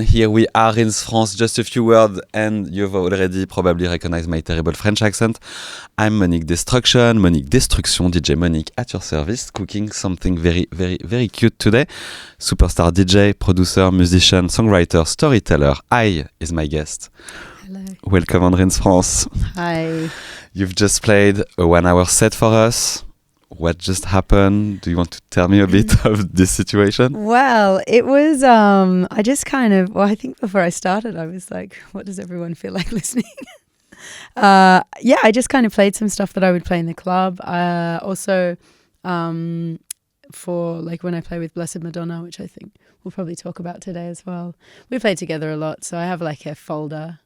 Here we are in France, just a few words, and you've already probably recognized my terrible French accent. I'm Monique Destruction, Monique Destruction, DJ Monique at your service, cooking something very, very, very cute today. Superstar DJ, producer, musician, songwriter, storyteller. HAAi is my guest. Hello. Welcome on Rinse France. Hi. You've just played a 1 hour set for us. What just happened? Do you want to tell me a bit of this situation? Well, it was, I just kind of, I think before I started, I was like, what does everyone feel like listening? I just kind of played some stuff that I would play in the club. Also, for like when I play with Blessed Madonna, which I think we'll probably talk about today as well. We play together a lot, so I have like a folder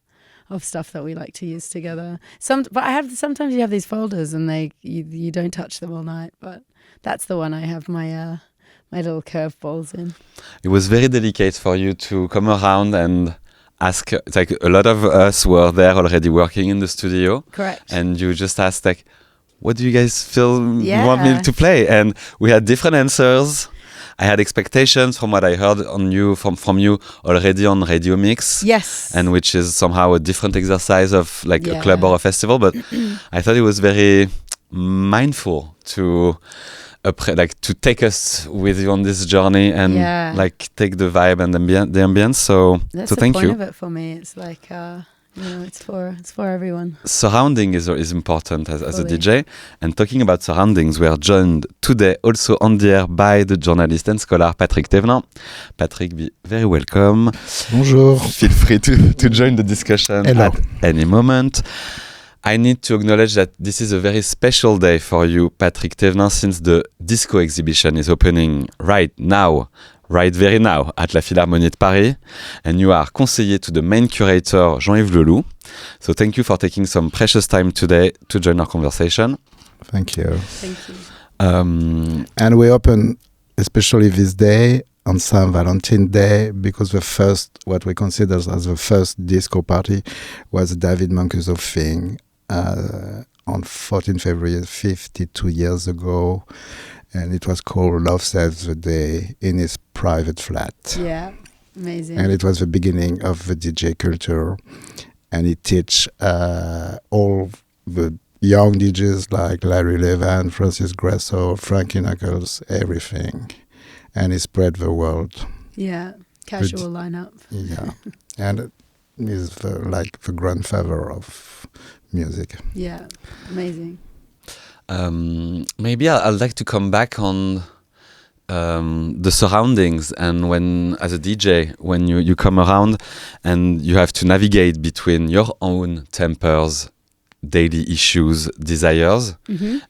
of stuff that we like to use together. Sometimes you have these folders and you don't touch them all night, but that's the one I have my little curveballs in. It was very delicate for you to come around and ask. It's like a lot of us were there already working in the studio. Correct. And you just asked like, what do you guys feel want me to play? And we had different answers. I had expectations from what I heard on you from you already on Radio Mix. Yes. And which is somehow a different exercise of like a club or a festival. But I thought it was very mindful to to take us with you on this journey and like take the vibe and the ambience. So thank you. That's the point of it for me. It's like it's for everyone. Surrounding is important as a DJ. And talking about surroundings, we are joined today also on the air by the journalist and scholar Patrick Thévenin. Patrick, be very welcome. Bonjour. Feel free to join the discussion at any moment. I need to acknowledge that this is a very special day for you, Patrick Thévenin, since the disco exhibition is opening right very now at La Philharmonie de Paris, and you are conseiller to the main curator, Jean-Yves Leloup. So thank you for taking some precious time today to join our conversation. Thank you. Thank you. And we open, especially this day, on Saint Valentine's Day, because what we consider as the first disco party was David Mancuso thing on 14 February 52 years ago. And it was called Love Saves the Day in his private flat. Yeah, amazing. And it was the beginning of the DJ culture. And he teach all the young DJs like Larry Levan, Francis Grasso, Frankie Knuckles, everything. And he spread the world. Yeah, casual lineup. Yeah, and he's the grandfather of music. Yeah, amazing. Maybe I'd like to come back on the surroundings, and when, as a DJ, when you come around and you have to navigate between your own tempers, daily issues, desires,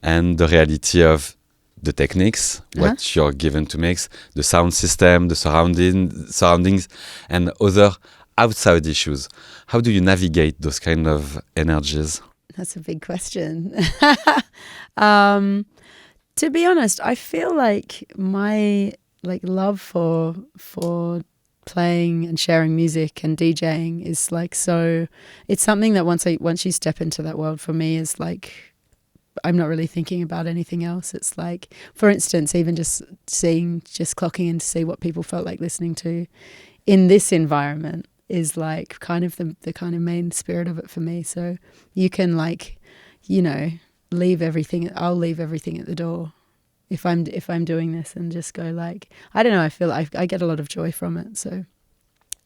and the reality of the techniques, what you're given to mix, the sound system, the surroundings, and other outside issues. How do you navigate those kind of energies? That's a big question. To be honest, I feel like my love for playing and sharing music and DJing is it's something that once you step into that world, for me is like, I'm not really thinking about anything else. It's like, for instance, even just clocking in to see what people felt like listening to in this environment is like kind of the kind of main spirit of it for me. So you can leave everything. I'll leave everything at the door if I'm doing this and just go like, I don't know. I feel like I get a lot of joy from it. So,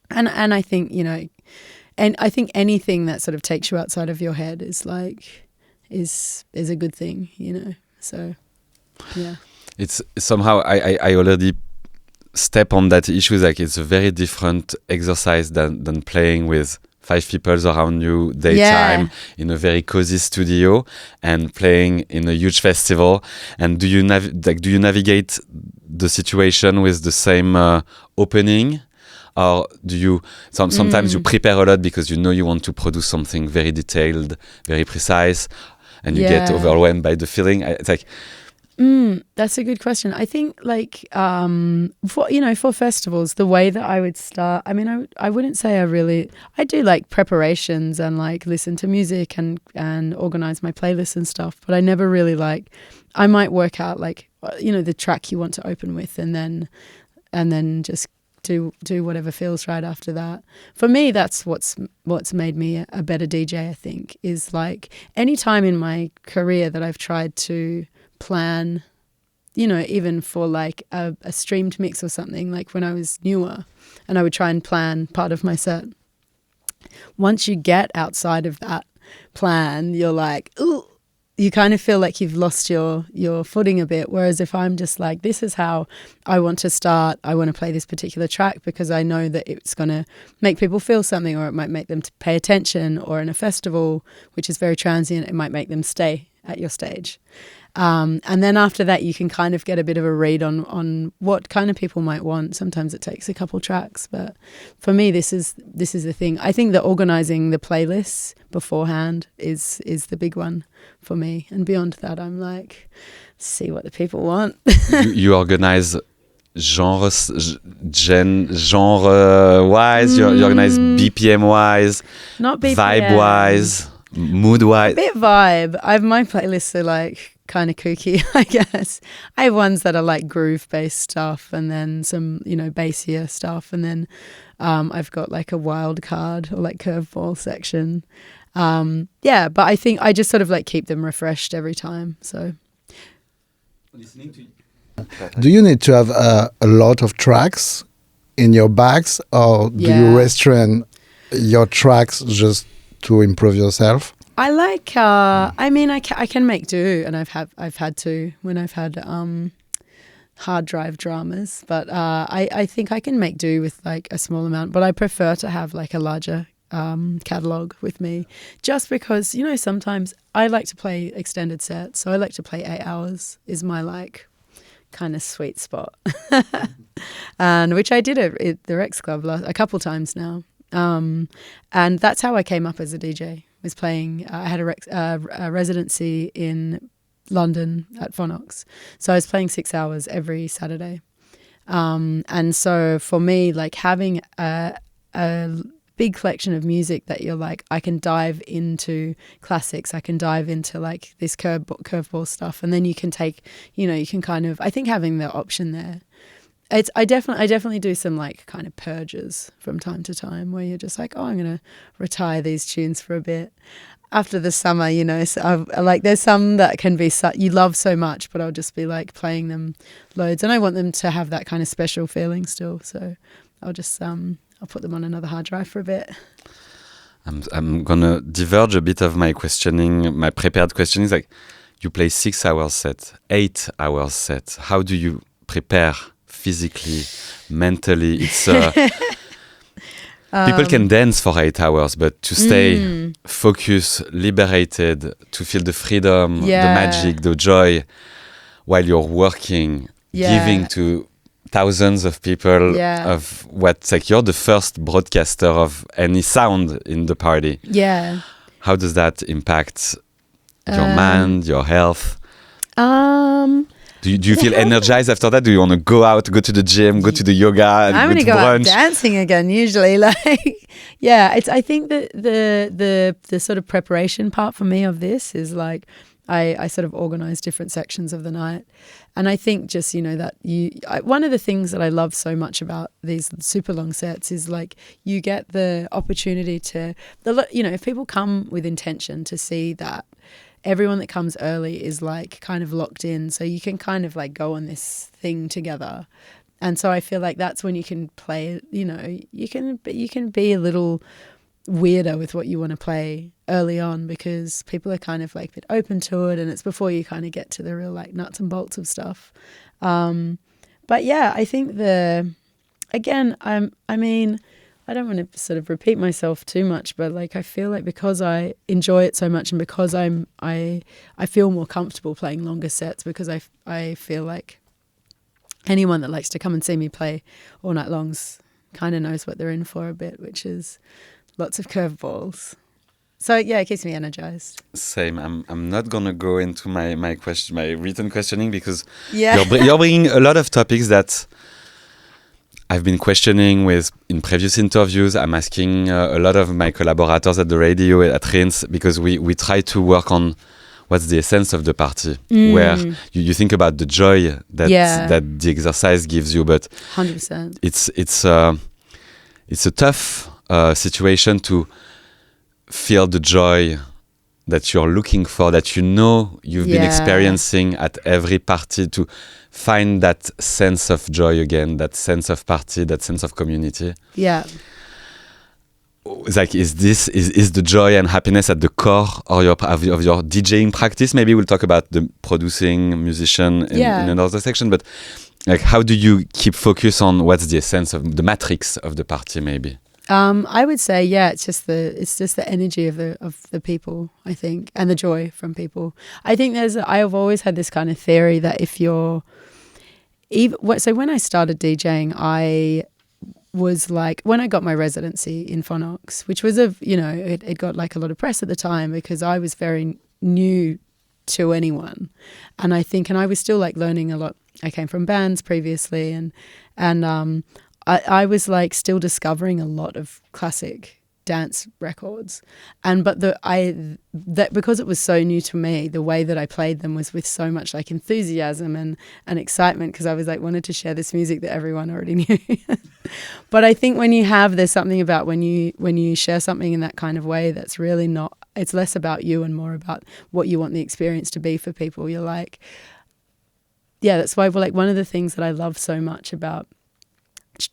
and I think and I think anything that sort of takes you outside of your head is a good thing, So, yeah. It's somehow I already step on that issue. Like it's a very different exercise than playing with 5 people around you daytime in a very cozy studio and playing in a huge festival. And do you navigate the situation with the same opening? Or do you sometimes you prepare a lot because you want to produce something very detailed, very precise, and you get overwhelmed by the feeling? It's like, that's a good question. I think for festivals, the way that I would start, I mean, I wouldn't say I do like preparations and like listen to music and organize my playlists and stuff, but I never really I might work out the track you want to open with and then just do whatever feels right after that. For me, that's what's made me a better DJ, I think, is like any time in my career that I've tried to plan, you know, even for like a streamed mix or something, like when I was newer and I would try and plan part of my set. Once you get outside of that plan, you're like, ooh, you kind of feel like you've lost your footing a bit. Whereas if I'm just like, this is how I want to start, I want to play this particular track because I know that it's going to make people feel something, or it might make them pay attention, or in a festival, which is very transient, it might make them stay at your stage. And then after that, you can kind of get a bit of a read on what kind of people might want. Sometimes it takes a couple tracks, but for me, this is the thing. I think that organising the playlists beforehand is the big one for me. And beyond that, I'm like, see what the people want. you organise genre-wise, you organise BPM-wise, not BPM. Vibe-wise, mood-wise. A bit vibe. My playlists are like kind of kooky, I guess. I have ones that are like groove-based stuff, and then some, you know, bassier stuff, and then I've got like a wild card or like curveball section. Yeah, but I think I just sort of like keep them refreshed every time. So, do you need to have a lot of tracks in your bags, or do you restrain your tracks just to improve yourself? I like. I mean, I can make do, and I've had to when I've had hard drive dramas. But I think I can make do with like a small amount. But I prefer to have like a larger catalog with me, just because, you know, sometimes I like to play extended sets. So I like to play 8 hours. Is my like kind of sweet spot, and which I did at the Rex Club a couple times now. And that's how I came up as a DJ. Was playing. I had a residency in London at Phonox, so I was playing 6 hours every Saturday. And so for me, like having a big collection of music that you're like, I can dive into classics, I can dive into like this curveball stuff, and then you can take, you know, you can kind of. I think having the option there. I definitely do some like kind of purges from time to time where you're just like, oh, I'm going to retire these tunes for a bit after the summer, you know. So I like, there's some that can be you love so much, but I'll just be like playing them loads, and I want them to have that kind of special feeling still. So I'll just I'll put them on another hard drive for a bit. I'm gonna diverge a bit of my questioning. My prepared question is like, you play 6 hours set, 8 hours set. How do you prepare? Physically, mentally, it's people can dance for 8 hours, but to stay focused, liberated, to feel the freedom, the magic, the joy while you're working, giving to thousands of people of what's like, you're the first broadcaster of any sound in the party. Yeah. How does that impact your mind, your health? Do you feel energized after that? Do you want to go out, go to the gym, go to the yoga, and I'm go to go brunch? Out dancing again usually. Like, yeah, I think that the sort of preparation part for me of this is like I sort of organize different sections of the night, and I think just, you know, that one of the things that I love so much about these super long sets is like you get the opportunity to, you know, if people come with intention to see that. Everyone that comes early is like kind of locked in, so you can kind of like go on this thing together. And so I feel like that's when you can play, you know, you can be a little weirder with what you want to play early on, because people are kind of like a bit open to it, and it's before you kind of get to the real like nuts and bolts of stuff. But yeah, I think I mean, I don't want to sort of repeat myself too much, but like I feel like because I enjoy it so much, and because I feel more comfortable playing longer sets, because I feel like anyone that likes to come and see me play all night longs kind of knows what they're in for a bit, which is lots of curveballs. So yeah, it keeps me energized. Same. I'm not gonna go into my written questioning, because you're bringing a lot of topics that I've been questioning in previous interviews. I'm asking a lot of my collaborators at the radio at Rinse, because we try to work on what's the essence of the party, where you think about the joy that the exercise gives you, but 100%. It's a tough situation to feel the joy that you're looking for, that you've been experiencing at every party, to find that sense of joy again, that sense of party, that sense of community. Yeah. It's like, is the joy and happiness at the core of your DJing practice? Maybe we'll talk about the producing musician in another section, but like, how do you keep focus on what's the essence of the matrix of the party, maybe? I would say, it's just the energy of the people, I think, and the joy from people. I think I've always had this kind of theory that so when I started DJing, I was like, when I got my residency in Phonox, which was it got like a lot of press at the time because I was very new to anyone, and I was still like learning a lot. I came from bands previously, and I was like still discovering a lot of classic dance records, but because it was so new to me, the way that I played them was with so much like enthusiasm and excitement, because I was like wanted to share this music that everyone already knew. But I think there's something about when you share something in that kind of way that's really not, it's less about you and more about what you want the experience to be for people. You're like, that's why one of the things that I love so much about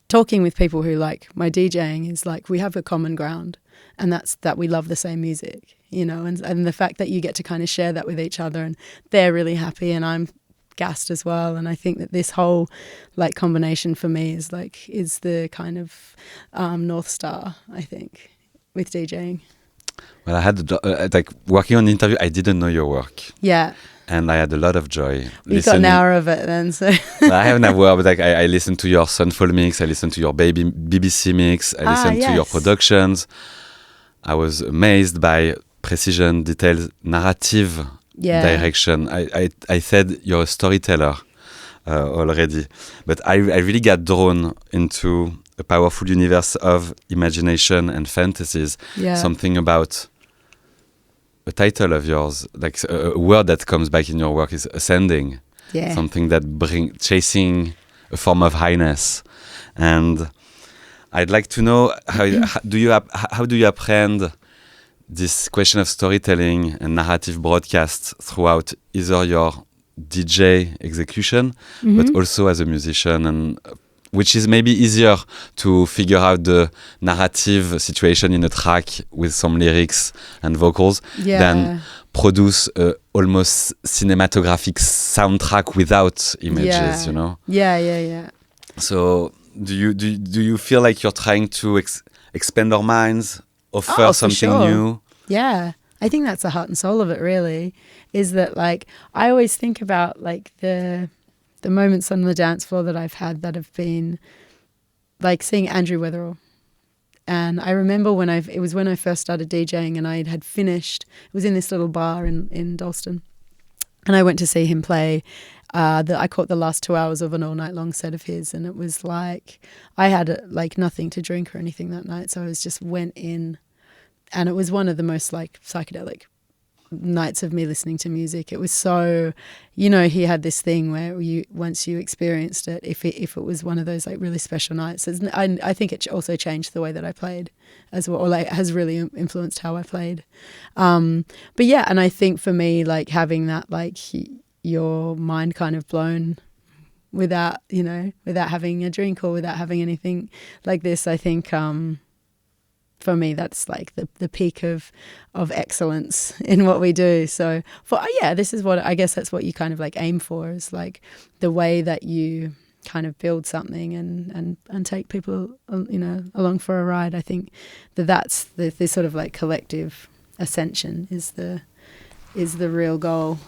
talking with people who like my DJing is like, we have a common ground, and that's that we love the same music, and the fact that you get to kind of share that with each other, and they're really happy and I'm gassed as well. And I think that this whole like combination for me is the kind of North Star, I think, with DJing. Well, I had working on the interview, I didn't know your work. Yeah. And I had a lot of joy. You got an hour of it then, so. I have an hour, but I listened to your Sunfall mix, I listened to your BBC mix, I listened to your productions. I was amazed by precision, details, narrative direction. I said you're a storyteller already, but I really got drawn into a powerful universe of imagination and fantasies. Yeah. Something about a title of yours, like a word that comes back in your work is ascending. Yeah. Something that chasing a form of highness. And I'd like to know how do you apprehend this question of storytelling and narrative broadcast throughout either your DJ execution, but also as a musician, and which is maybe easier to figure out the narrative situation in a track with some lyrics and vocals than produce a almost cinematographic soundtrack without images, Yeah. So do you feel like you're trying to expand our minds, offer something new? Yeah. I think that's the heart and soul of it, really, is that like I always think about like the moments on the dance floor that I've had that have been like seeing Andrew Weatherall. And I remember it was when I first started DJing, and I had finished, it was in this little bar in Dalston, and I went to see him play. I caught the last 2 hours of an all night long set of his, and it was like I had like nothing to drink or anything that night, so I just went in, and it was one of the most like psychedelic nights of me listening to music. It was so, he had this thing where once you experienced it, if it was one of those like really special nights, I think it also changed the way that I played as well, or like has really influenced how I played. But yeah, and I think for me, like having that like your mind kind of blown without having a drink or without having anything like this, I think for me, that's like the peak of excellence in what we do. So this is what I guess that's what you kind of like aim for, is like the way that you kind of build something and take people along for a ride. I think that's the sort of like collective ascension is the real goal.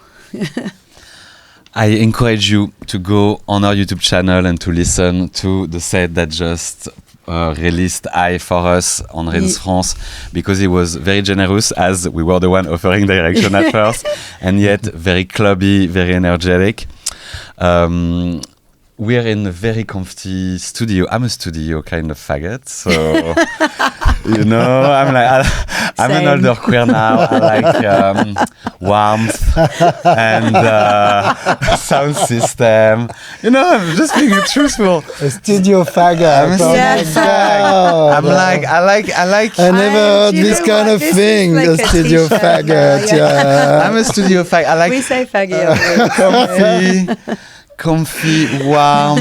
I encourage you to go on our YouTube channel and to listen to the set that just released HAAi for us on Rinse France, because he was very generous, as we were the one offering direction at first, and yet very clubby, very energetic. We're in a very comfy studio. I'm a studio kind of faggot, so I'm like I'm an Same. older queer now. I like warmth and sound system. You know, I'm just being truthful. A studio faggot. I'm a Yeah. studio fag. I'm like, I like. I never heard do you this know kind what? of This is thing. like A a studio t-shirt faggot. now, Yeah. I'm a studio fag. I like We say faggy. comfy, warm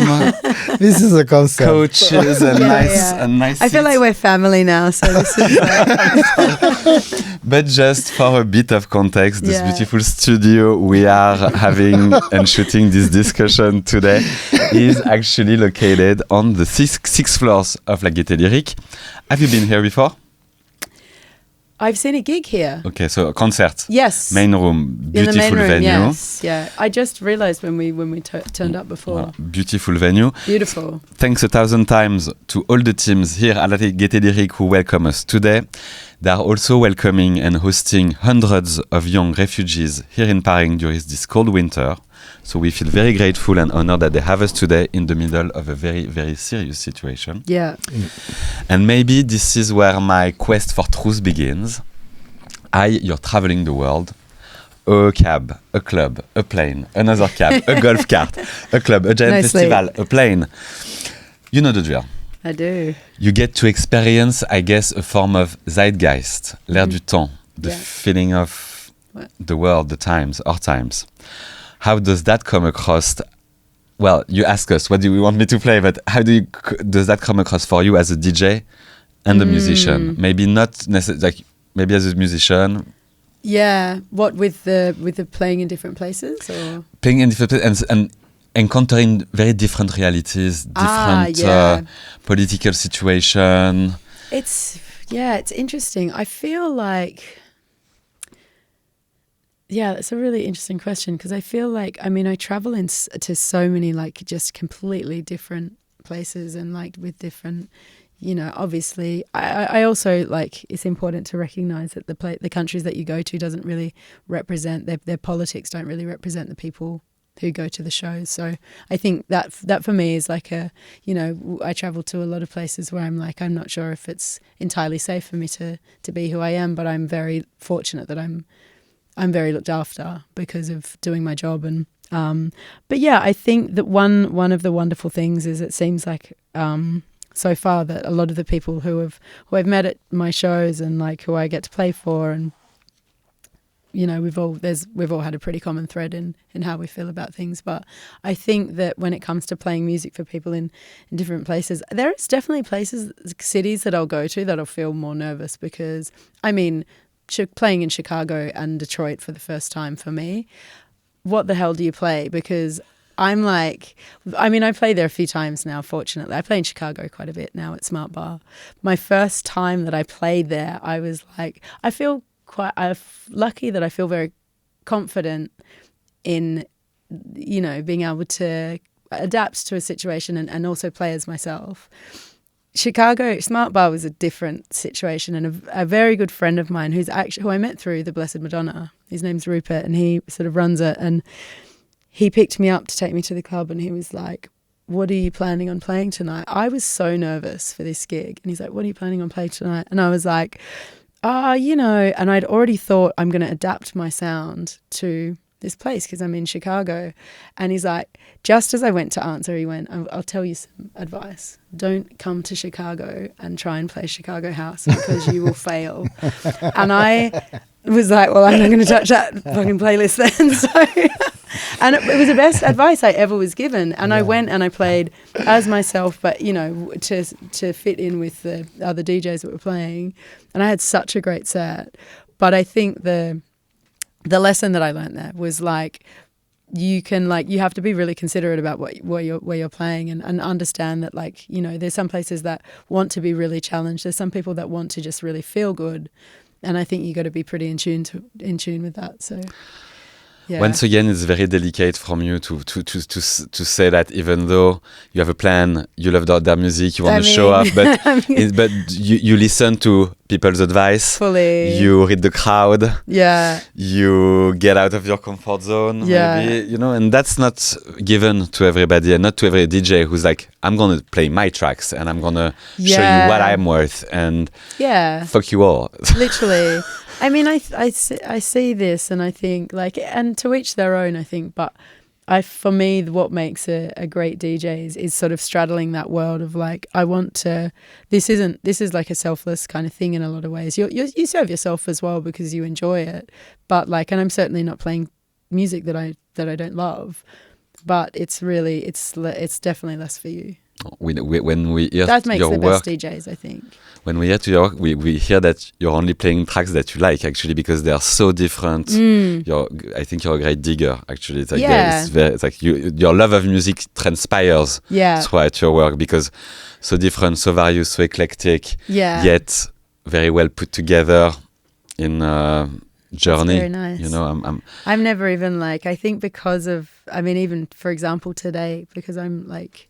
This is a concept. couches and Yeah. nice. I feel like seats. we're family now, so this is like, But just for a bit of context, this Yeah. beautiful studio we are having and shooting this discussion today is actually located on the sixth floors of La Gaieté Lyrique. Have you been here before? I've seen a gig here. Okay, so a concert. Yes. Main room, in beautiful the main room, venue. yes. Yeah. I just realized when we turned up before. Beautiful venue. Beautiful. Thanks 1,000 times to all the teams here at La Gaieté Lyrique who welcome us today. They are also welcoming and hosting hundreds of young refugees here in Paris during this cold winter. So we feel very grateful and honored that they have us today in the middle of a very, very serious situation. Yeah. And maybe this is where my quest for truth begins. You're traveling the world. A cab, a club, a plane, another cab, a golf cart, a club, a giant No sleep. festival, a plane. You know the drill. I do. You get to experience, I guess, a form of zeitgeist, l'air du temps, the Yeah. feeling of What? the world, the times, our times. How does that come across? Well, you ask us, what do you want me to play? But how does that come across for you as a DJ and a musician? Maybe not necessarily, like maybe as a musician, Yeah. What with the playing in different places or? playing in different places and encountering very different realities, different yeah. political situation. It's interesting. I feel like, yeah, that's a really interesting question because I feel like, I mean, I travel to so many like just completely different places and like with different, you know, obviously I also like, it's important to recognize that the countries that you go to doesn't really represent, their politics don't really represent the people who go to the shows. So I think that for me is like a, you know, I travel to a lot of places where I'm like, I'm not sure if it's entirely safe for me to be who I am, but I'm very fortunate that I'm very looked after because of doing my job. And but yeah, I think that one of the wonderful things is it seems like so far that a lot of the people who I've met at my shows and like who I get to play for, and you know, we've all had a pretty common thread in how we feel about things. But I think that when it comes to playing music for people in different places, there is definitely cities that I'll go to that I'll feel more nervous because, I mean, playing in Chicago and Detroit for the first time for me, what the hell do you play? Because I'm like, I mean, I played there a few times now, fortunately. I play in Chicago quite a bit now at Smart Bar. My first time that I played there, I was like, I feel I'm lucky that I feel very confident in, you know, being able to adapt to a situation and also play as myself. Chicago Smart Bar was a different situation, and a very good friend of mine who I met through the Blessed Madonna. His name's Rupert, and he sort of runs it. And he picked me up to take me to the club, and he was like, "What are you planning on playing tonight?" I was so nervous for this gig, and he's like, "What are you planning on playing tonight?" And I was like, you know, and I'd already thought I'm going to adapt my sound to this place because I'm in Chicago. And he's like, just as I went to answer, he went, I'll tell you some advice. Don't come to Chicago and try and play Chicago House because you will fail. And I was like, well, I'm not going to touch that fucking playlist then. So, and it was the best advice I ever was given. And I went and I played as myself, but, you know, to fit in with the other DJs that were playing. And I had such a great set. But I think the lesson that I learned there was like, you have to be really considerate about where you're playing and understand that, like, you know, there's some places that want to be really challenged. There's some people that want to just really feel good. And I think you got to be pretty in tune with that. So Once again, it's very delicate from you to say that even though you have a plan, you love their music, you want to show up, but but you listen to people's advice. Fully. You read the crowd. Yeah. You get out of your comfort zone. Yeah. Maybe, you know, and that's not given to everybody, and not to every DJ who's like, I'm gonna play my tracks and I'm gonna show you what I'm worth, and fuck you all. Literally. I mean, I see this and I think, like, and to each their own, I think, but for me, what makes a great DJ is sort of straddling that world of like, I want to, this is like a selfless kind of thing in a lot of ways. You serve yourself as well because you enjoy it, but like, and I'm certainly not playing music that I don't love, but it's definitely less for you. When we hear that makes your the work, best DJs, I think. When we hear to your work, we hear that you're only playing tracks that you like, actually, because they are so different. I think you're a great digger, actually. It's like, it's like your love of music transpires throughout your work, because so different, so various, so eclectic, yet very well put together in a journey. That's very nice. You know, I'm never even like, I think because of, I mean, even for example today, because I'm like,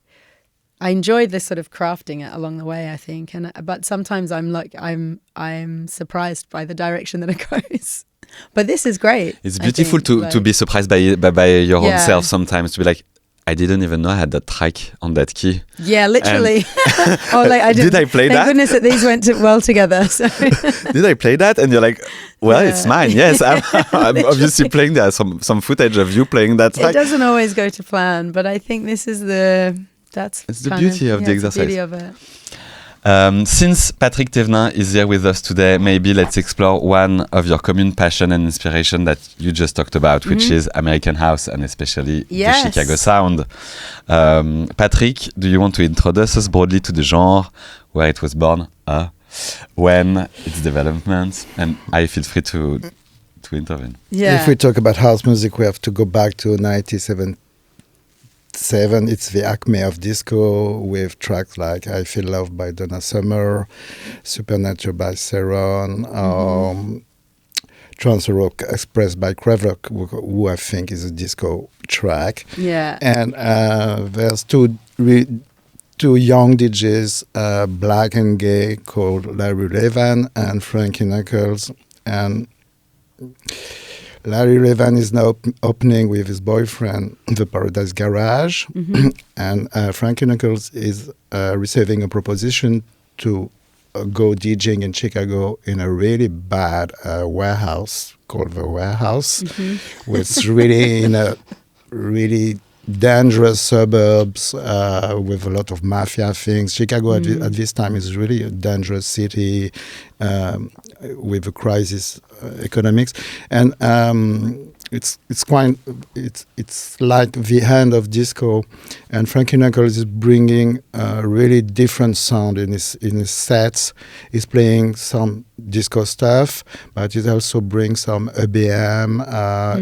I enjoyed this sort of crafting it along the way, I think, but sometimes I'm surprised by the direction that it goes. But this is great. It's beautiful to be surprised by your own self sometimes, to be like, I didn't even know I had that track on that key. Yeah, literally. Did I play that? Thank goodness that these went well together. So. Did I play that? And you're like, well, it's mine. Yes, I'm obviously playing that. Some footage of you playing that track. It doesn't always go to plan, but I think this is it's the beauty of the exercise. The beauty of it. Since Patrick Thévenin is here with us today, maybe let's explore one of your common passion and inspiration that you just talked about, which is American house, and especially the Chicago sound. Patrick, do you want to introduce us broadly to the genre, where it was born, when, its development, and I feel free to intervene. Yeah. If we talk about house music, we have to go back to 1977. It's the acme of disco, with tracks like I Feel Loved by Donna Summer, Supernatural by Sharon, Trance Rock Express by Kraftwerk, who I think is a disco track. Yeah. And there's two young DJs, black and gay, called Larry Levan and Frankie Knuckles. And Larry Levan is now opening with his boyfriend the Paradise Garage, and Frankie Knuckles is receiving a proposition to go DJing in Chicago in a really bad warehouse called The Warehouse, which is really in a really dangerous suburbs with a lot of mafia things. Chicago at this time is really a dangerous city with a crisis economics, and it's like the end of disco, and Frankie Knuckles is bringing a really different sound in his sets. He's playing some disco stuff, but he also brings some EBM,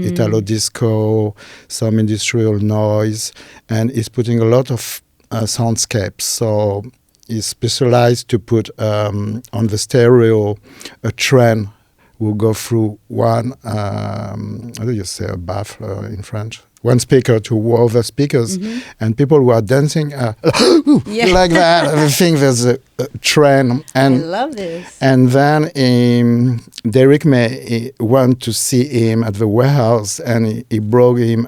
Italo disco, some industrial noise, and he's putting a lot of soundscapes. So he's specialized to put on the stereo a trend. Will go through one, how do you say a bath in French? One speaker to other speakers, and people who are dancing like that. I think there's a trend. And I love this. And then Derek May went to see him at the warehouse, and he brought him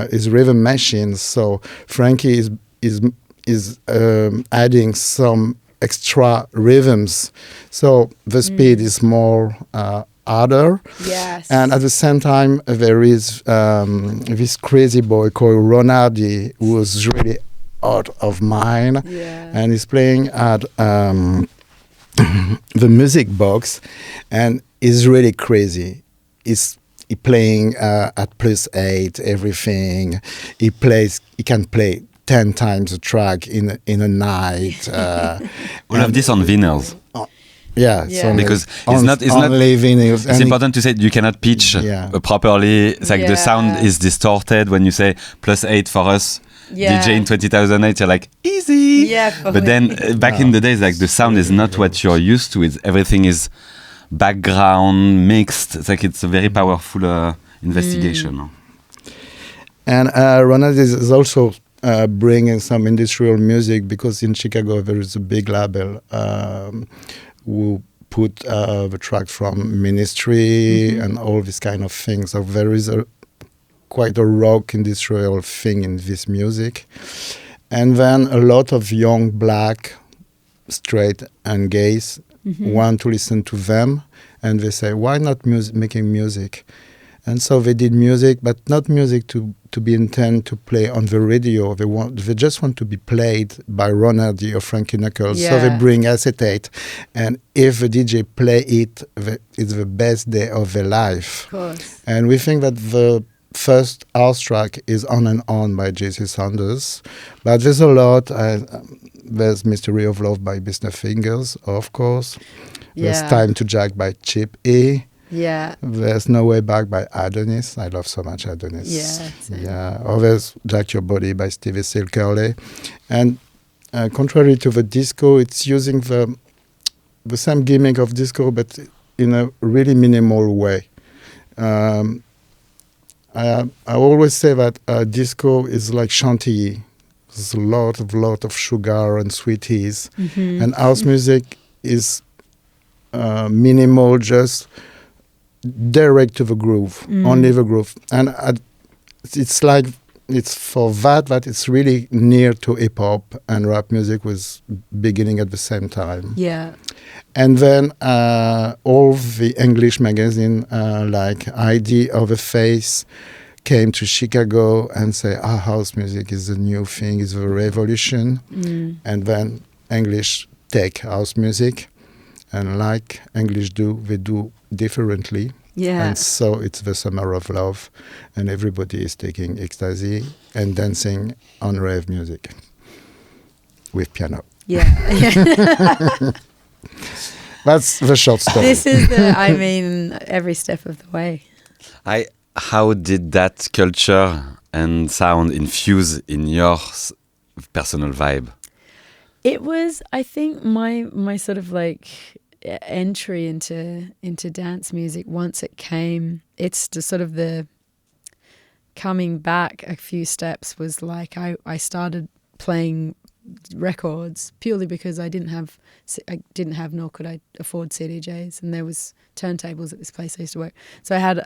his rhythm machines. So Frankie is adding some extra rhythms. So the speed is more harder. Yes. And at the same time, there is this crazy boy called Ronaldi, who was really out of mind. Yeah. And he's playing at the music box, and he's really crazy. He's playing at +8, everything. He can play 10 times a track in a night. All of this on vinyls. Yeah. Because it's not vinyls. It's important to say you cannot pitch properly. It's like the sound is distorted when you say +8 for us. DJ in 2008, you're like, easy. Yeah, but then back in the days, like the sound is not what you're used to. Everything is background mixed. It's like it's a very powerful investigation. And Ronald is also bringing some industrial music, because in Chicago there is a big label who put the track from Ministry and all these kind of things. So there is quite a rock industrial thing in this music. And then a lot of young black, straight and gays want to listen to them, and they say, why not making music? And so they did music, but not music to be intended to play on the radio. They just want to be played by Ron Hardy or Frankie Knuckles. Yeah. So they bring acetate, and if the DJ play it, it's the best day of their life. Of course. And we think that the first house track is On and On by J.C. Saunders, but there's a lot. There's Mystery of Love by Business Fingers, of course. There's Time to Jack by Chip E. Yeah. There's No Way Back by Adonis. I love so much Adonis. Yeah. Same. Yeah. Or there's Jack Your Body by Stevie Seal Curley. And contrary to the disco, it's using the same gimmick of disco, but in a really minimal way. I always say that disco is like chantilly. There's a lot of sugar and sweeties. And house music is minimal, just direct to the groove, only the groove. And it's like, it's for that it's really near to hip-hop and rap music was beginning at the same time. Yeah. And then all the English magazine like ID or The Face came to Chicago and say, house music is the new thing, is the revolution. And then English take house music, and like English do, they do differently. Yeah. And so it's the summer of love, and everybody is taking ecstasy and dancing on rave music with piano. Yeah. That's the short story. This is every step of the way. How did that culture and sound infuse in your personal vibe? It was, I think, my sort of like entry into dance music. Once it came, it's the sort of the coming back a few steps was like I started playing records purely because I didn't have nor could I afford CDJs, and there was turntables at this place I used to work. So I had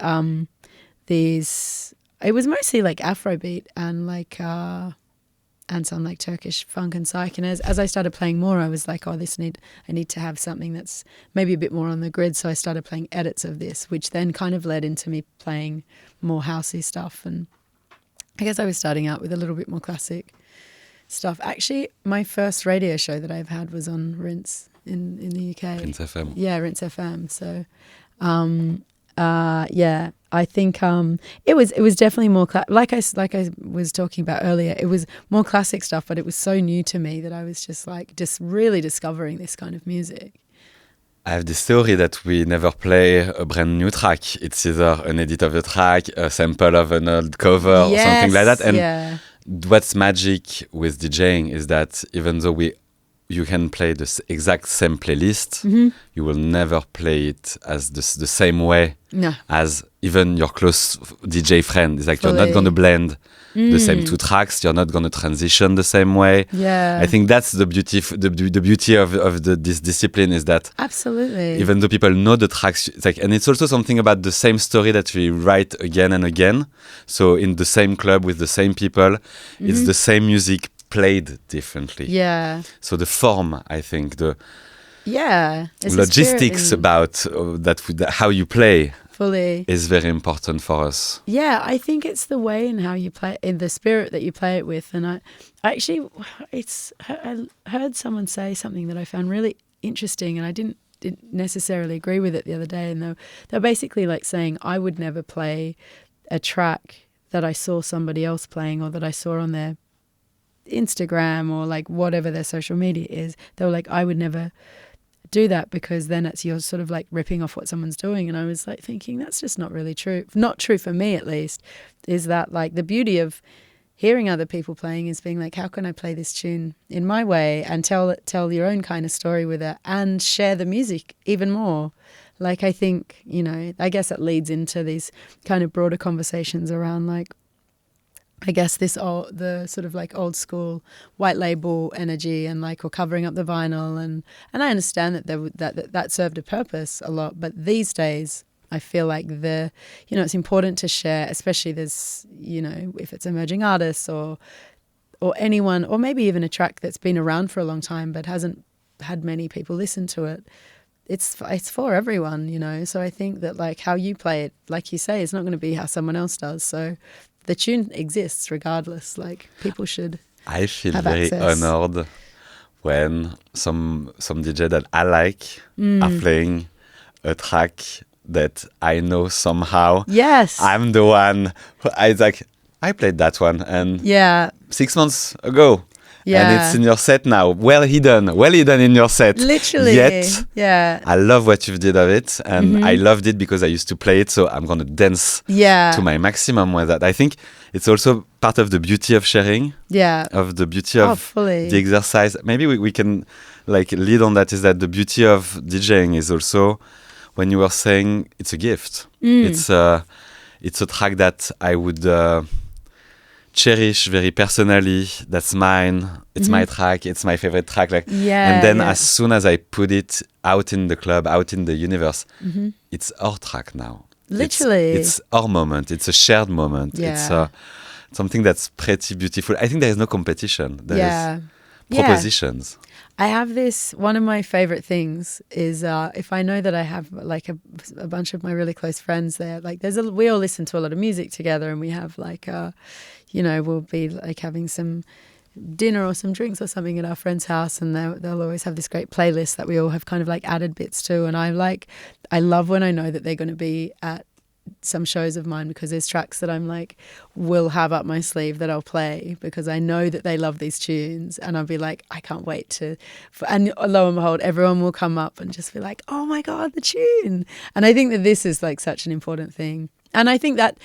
these. It was mostly like Afrobeat and like and some like Turkish funk and psych. And as I started playing more, I was like, I need to have something that's maybe a bit more on the grid. So I started playing edits of this, which then kind of led into me playing more housey stuff. And I guess I was starting out with a little bit more classic stuff. Actually, my first radio show that I've had was on Rinse in the UK. Rinse FM. Yeah, Rinse FM. So, yeah, I think it was definitely more like I was talking about earlier. It was more classic stuff, but it was so new to me that I was just really discovering this kind of music. I have this theory that we never play a brand new track. It's either an edit of the track, a sample of an old cover, or something like that. And what's magic with DJing is that even though you can play the exact same playlist, you will never play it as the same way as even your close DJ friend. It's like you're not going to blend the same two tracks. You're not going to transition the same way. Yeah, I think that's the beauty. The beauty of this discipline is that absolutely, even though people know the tracks, it's like, and it's also something about the same story that we write again and again. So in the same club with the same people, it's the same music played differently. Yeah. So the form, I think, the it's logistics about how you play fully is very important for us. Yeah, I think it's the way and how you play, in the spirit that you play it with. And I heard someone say something that I found really interesting, and I didn't necessarily agree with it the other day. And they're basically like saying, I would never play a track that I saw somebody else playing or that I saw on their Instagram or like whatever their social media is. They were like, I would never do that because then you're sort of like ripping off what someone's doing. And I was like thinking, that's just not really true. Not true for me, at least. Is that like the beauty of hearing other people playing is being like, how can I play this tune in my way and tell your own kind of story with it and share the music even more. Like, I think, I guess it leads into these kind of broader conversations around like I guess the sort of like old school white label energy and like, or covering up the vinyl, and I understand that served a purpose a lot, but these days I feel like it's important to share, especially there's, if it's emerging artists or anyone, or maybe even a track that's been around for a long time but hasn't had many people listen to it. It's for everyone, So I think that like how you play it, like you say, is not going to be how someone else does. So the tune exists regardless. Like people should. I feel have very access. honored when some DJ that I like are playing a track that I know somehow. Yes. I'm the one who I played that one and 6 months ago. Yeah. And it's in your set now. Well hidden in your set. Literally. Yet, yeah. I love what you've did of it. And I loved it because I used to play it. So I'm going to dance to my maximum with that. I think it's also part of the beauty of sharing. Yeah. Of the beauty of fully. the exercise. Maybe we can like lead on that, is that the beauty of DJing is also when you were saying it's a gift. It's a track that I would... cherish very personally. That's mine. It's my track. It's my favorite track. And then as soon as I put it out in the club, out in the universe, it's our track now. Literally, it's our moment. It's a shared moment. Yeah. It's something that's pretty beautiful. I think there is no competition. There is propositions. I have this. One of my favorite things is if I know that I have like a bunch of my really close friends there. Like we all listen to a lot of music together, and we have like we'll be like having some dinner or some drinks or something at our friend's house, and they'll always have this great playlist that we all have kind of like added bits to. And I love when I know that they're going to be at some shows of mine, because there's tracks that I'm like will have up my sleeve that I'll play because I know that they love these tunes, and I'll be like, I can't wait and lo and behold, everyone will come up and just be like, oh my God, the tune. And I think that this is like such an important thing. And I think that,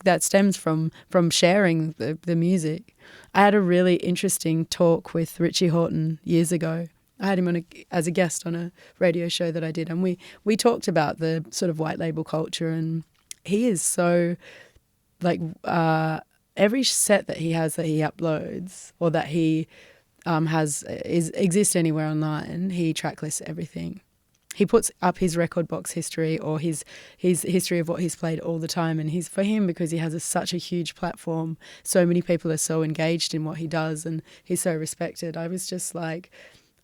that stems from sharing the music. I had a really interesting talk with Richie Houghton years ago. I had him as a guest on a radio show that I did, and we talked about the sort of white label culture, and he is so like every set that he has that he uploads or that he exists anywhere online, he tracklists everything. He puts up his record box history or his history of what he's played all the time. And for him, because he has such a huge platform, so many people are so engaged in what he does and he's so respected. I was just like,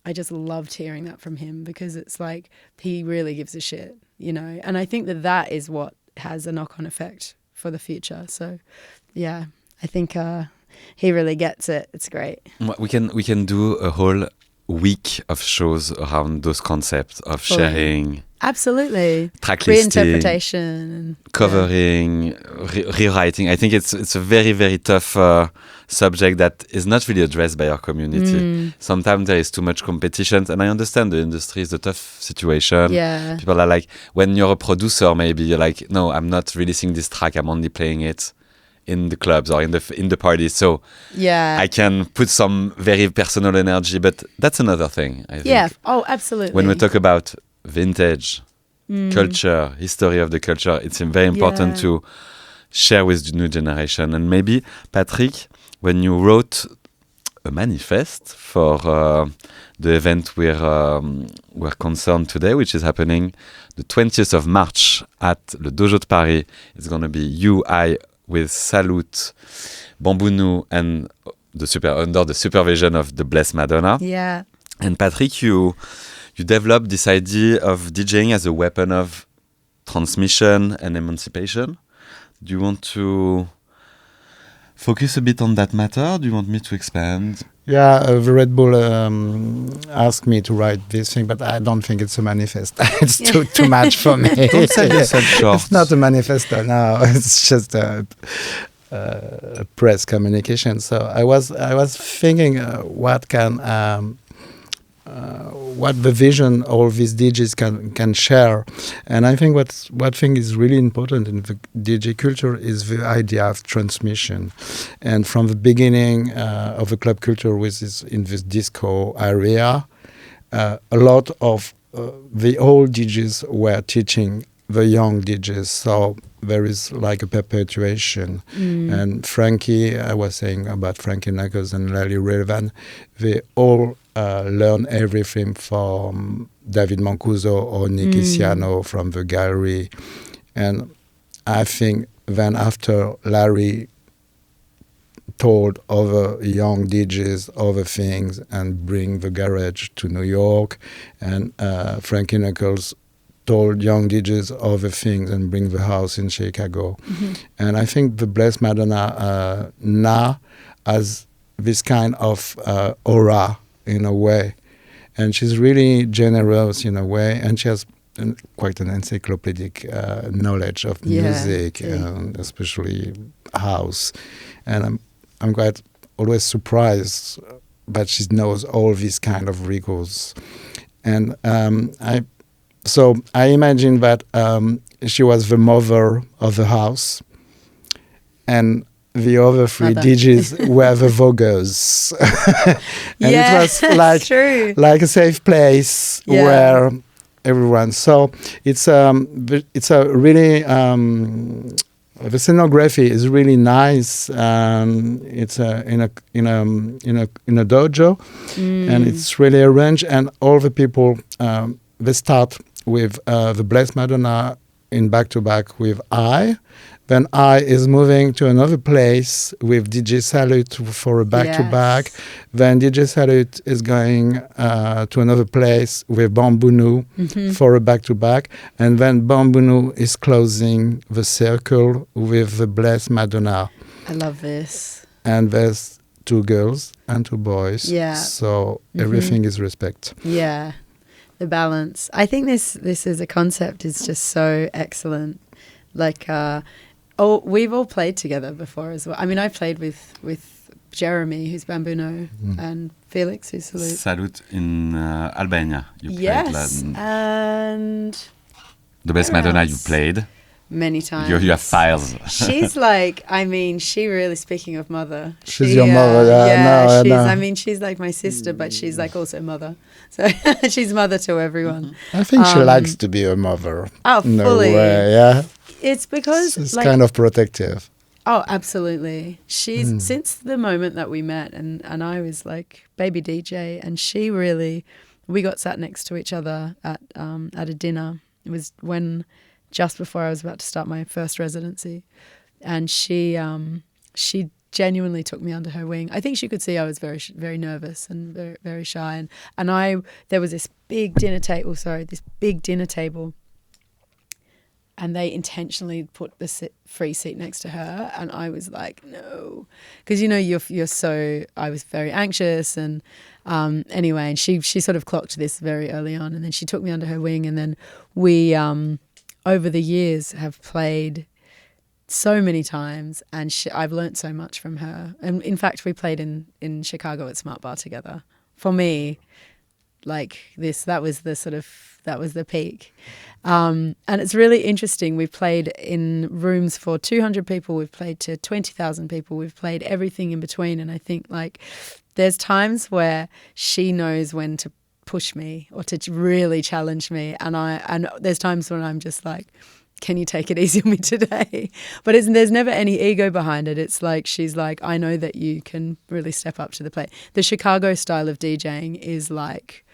I just loved hearing that from him, because it's like he really gives a shit, And I think that is what has a knock-on effect for the future. So, yeah, I think he really gets it. It's great. We can do a whole week of shows around those concepts of sharing. Absolutely. Track listing, reinterpretation, and covering, rewriting. I think it's a very, very tough subject that is not really addressed by our community. Sometimes there is too much competition, and I understand the industry is a tough situation. Yeah. People are like, when you're a producer, maybe you're like, no, I'm not releasing this track. I'm only playing it in the clubs or in the parties, so I can put some very personal energy, but that's another thing, I think. Yeah, absolutely. When we talk about vintage culture, history of the culture, it's very important to share with the new generation. And maybe, Patrick, when you wrote a manifest for the event we're concerned today, which is happening the 20th of March at Le Dojo de Paris, it's going to be HAAi with Salute, Bambounou, and under the supervision of the Blessed Madonna. Yeah. And Patrick, you developed this idea of DJing as a weapon of transmission and emancipation. Do you want to focus a bit on that matter? Do you want me to expand? Yeah, the Red Bull asked me to write this thing, but I don't think it's a manifest. It's too much for me. Don't sell yourself short. It's not a manifesto now. It's just a press communication. So I was thinking what the vision all these DJs can share. And I think what thing is really important in the DJ culture is the idea of transmission. And from the beginning of the club culture, in this disco area, a lot of the old DJs were teaching the young DJs. So there is like a perpetuation. And Frankie, I was saying about Frankie Knuckles and Lally Revan, they all learn everything from David Mancuso or Nicky Siano from the gallery. And I think then after Larry told other young DJs other things and bring the garage to New York, and Frankie Knuckles told young DJs other things and bring the house in Chicago. And I think the Blessed Madonna now has this kind of aura in a way, and she's really generous in a way, and she has quite an encyclopedic knowledge of music, and especially house. And I'm quite always surprised that she knows all these kind of records. And I imagine that she was the mother of the house, and the other three DJs were the voguers. And it was like a safe place where everyone. So it's a really the scenography is really nice. It's in a dojo, and it's really arranged. And all the people they start with the Blessed Madonna in back-to-back with HAAi. Then HAAi is moving to another place with DJ Salute for a back-to-back. Then DJ Salute is going to another place with Bamboo for a back-to-back. And then Bamboo is closing the circle with the Blessed Madonna. I love this. And there's 2 girls and 2 boys. Yeah. So everything is respect. Yeah. The balance. I think this as a concept is just so excellent. Like, we've all played together before as well. I mean, I played with Jeremy, who's Bambuno, and Felix, who's Salute. Salute in Albania. You played. And the Blessed Madonna you played. Many times. You have files. She's like, I mean, she really, speaking of mother. She's your mother, I mean, she's like my sister, but she's like also mother. So she's mother to everyone. I think she likes to be a mother. Oh, in fully. A way, yeah. It's because she's kind of protective. Oh, absolutely. She's since the moment that we met, and I was like baby DJ, and she really, we got sat next to each other at a dinner. It was just before I was about to start my first residency, and she genuinely took me under her wing. I think she could see I was very, very nervous and very, very shy, and there was this big dinner table. And they intentionally put the free seat next to her, and I was like, no, because you're so. I was very anxious, and anyway, and she sort of clocked this very early on, and then she took me under her wing, and then we over the years have played so many times, and I've learnt so much from her. And in fact, we played in Chicago at Smart Bar together. For me, like that was the peak. And it's really interesting. We've played in rooms for 200 people. We've played to 20,000 people. We've played everything in between. And I think like there's times where she knows when to push me or to really challenge me. And there's times when I'm just like, can you take it easy on me today? But there's never any ego behind it. It's like, she's like, I know that you can really step up to the plate. The Chicago style of DJing is like,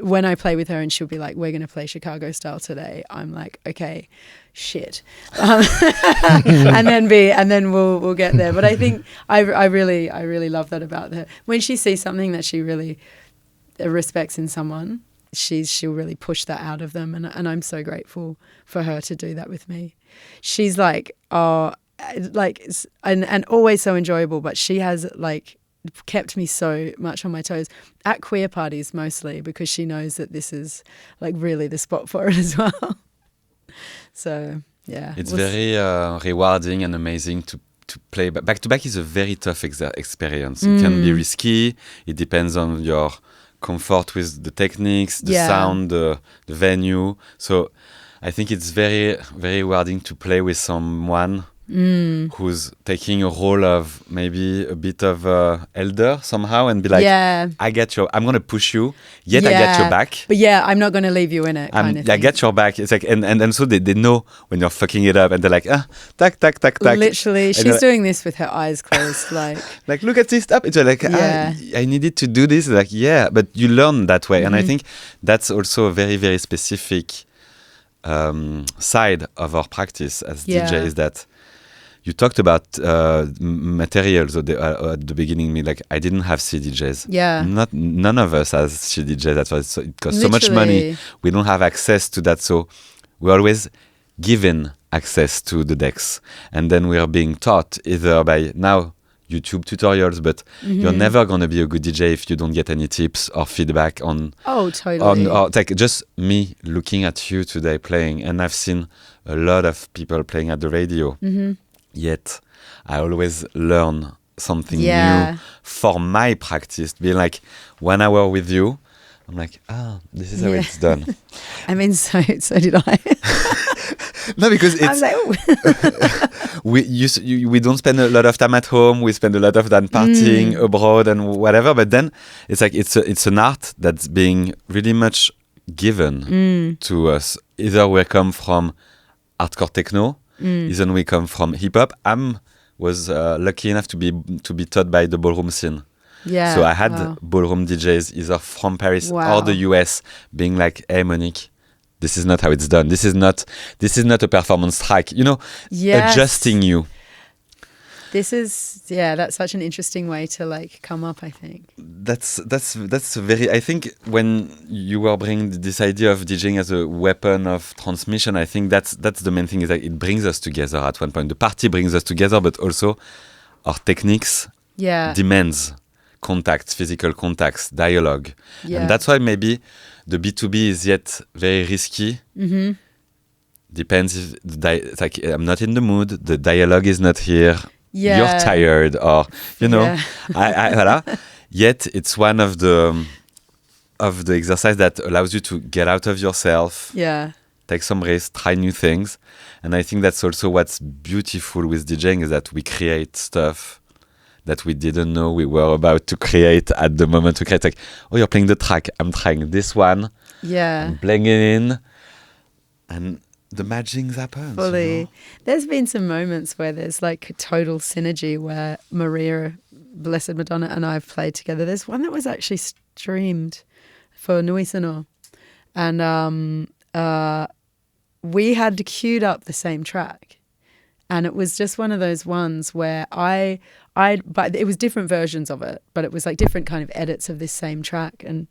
when I play with her and she'll be like, we're going to play Chicago style today, I'm like, okay, shit. And then we'll get there. But I think I really love that about her. When she sees something that she really respects in someone, she'll really push that out of them. And I'm so grateful for her to do that with me. She's like, and always so enjoyable, but she has like kept me so much on my toes at queer parties mostly, because she knows that this is like really the spot for it as well. So yeah, it's very rewarding and amazing to play back to back. Is a very tough experience. It can be risky. It depends on your comfort with the techniques, the sound, the venue. So I think it's very, very rewarding to play with someone who's taking a role of maybe a bit of elder somehow and be like, I get your, I'm going to push you, yet I get your back. But I'm not going to leave you in it. Kind of I get your back. It's like, and so they know when you're fucking it up and they're like, tack, tack, tack, tack. Literally, and she's doing this with her eyes closed. Like, look at this stuff. It's like, I needed to do this. Like, but you learn that way. And I think that's also a very, very specific side of our practice as DJs, that you talked about materials at the beginning. Like, I didn't have CDJs. None of us has CDJs. That's why it costs so much money. We don't have access to that. So we're always given access to the decks, and then we are being taught either by now YouTube tutorials, but you're never going to be a good DJ if you don't get any tips or feedback on. Oh, totally. Or like just me looking at you today playing, and I've seen a lot of people playing at the radio. Yet I always learn something new for my practice. Being like 1 hour with you, I'm like, this is how it's done. I mean, so did I. No, because it's, I was like, we don't spend a lot of time at home. We spend a lot of time partying abroad and whatever. But then it's like it's an art that's being really much given to us. Either we come from hardcore techno, either we come from hip hop. Was lucky enough to be taught by the ballroom scene. So I had ballroom DJs either from Paris or the US being like, "Hey, Monique, this is not how it's done. This is not a performance track." Adjusting you. That's such an interesting way to like come up, I think. That's very, I think when you were bringing this idea of DJing as a weapon of transmission, I think that's the main thing, is that it brings us together at one point. The party brings us together, but also our techniques demands contacts, physical contacts, dialogue. And that's why maybe the B2B is yet very risky. Depends if it's like, I'm not in the mood, the dialogue is not here, you're tired, or Yet it's one of the exercise that allows you to get out of yourself, take some risks, try new things. And I think that's also what's beautiful with DJing, is that we create stuff that we didn't know we were about to create at the moment to create. Like, you're playing the track, I'm trying this one, I'm playing it in, and the magic happens. Fully. There's been some moments where there's like total synergy, where Maria, Blessed Madonna, and I've played together. There's one that was actually streamed for Nuit, and we had queued up the same track, and it was just one of those ones where but it was different versions of it, but it was like different kind of edits of this same track. And